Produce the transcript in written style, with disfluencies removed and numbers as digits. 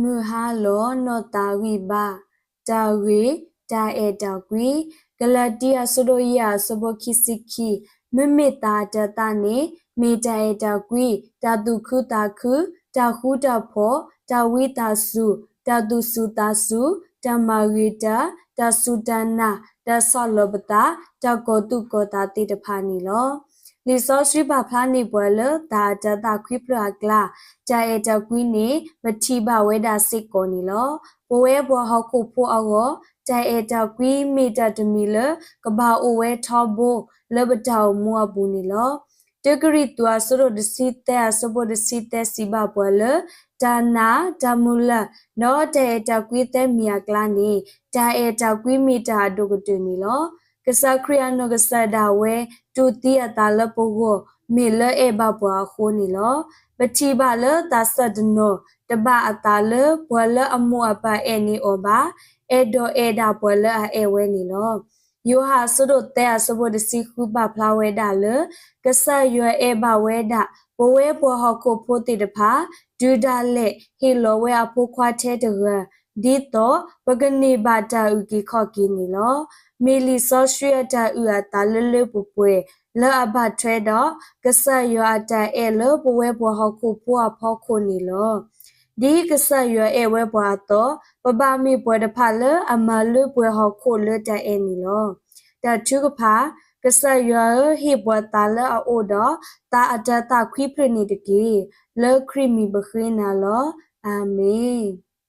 มือฮาโลนอตาวีบาตาเวตาเอตากวีกลาเดียสโดยาสบคิสิกีมิมิตาจตาเนเมตาเอตากวีตาตุคุตาคุตาคูตาโพตาวิตาสุตาตุสุตาสุตามาริตาตาสุตานาตาซอลบตาตาโกตุโกตาติตพานีโลลิซอชิบาพลานิบวลตาจตาควิปรากลาจาเอตากวีเนมทิบาเวดาสิกโกนีโลปเวบัวฮอกโพอาวจาเอตากวีมีตาตมีลกบาโอเวทอโบเลบตาวมัวบูนีโลတဂရီတွာစရဒစီတဲစဘဒစီတဲစီဘဘလတာနာတမူလနောတေတကွီတဲမီယာကလာနီတာအေတကွီမီတာဒုကတူနီလောကစခရီယနောကစဒါဝဲတူတီယတာလပုဂောမေလအေဘဘွာခိုနီလောပတိဘလတာဆဒနောတဘအတာလဘွလအမွအပအေနီအောဘာအေဒိုအေဒါဘွလအေဝဲနီလောယောဟာစဒတဲအစဘဒစီခုဘဖလာဝဲဒါလကဆာရွယ်အေဘဝဲဒဘဝဲဘောဟခုဖိုတိတဖာဒူဒါလေဟီလောဝဲအဖိုခွားတဲ့တရဒီတော့ပကနိဘာတာဥကိခော့ကီနီလောမီလီဆောရှရီယတာဥအတာလလပပွေလောအဘထဲတော့ကဆာရွယ်အတာအဲလောဘဝဲဘောဟခုဖိုအဖောခုနီလောဒီကဆာရွယ်အဲဝဲဘွာတော့ပပမီပွဲတဖာလအမလူပွဲဟခုလတဲ့အဲနီလောတထုကဖာကဆာရွယ်ဟိဘွာတာလအိုတော့တာအတတာခွိပရနေတကေလခရီမီဘခိနာလောအာမင်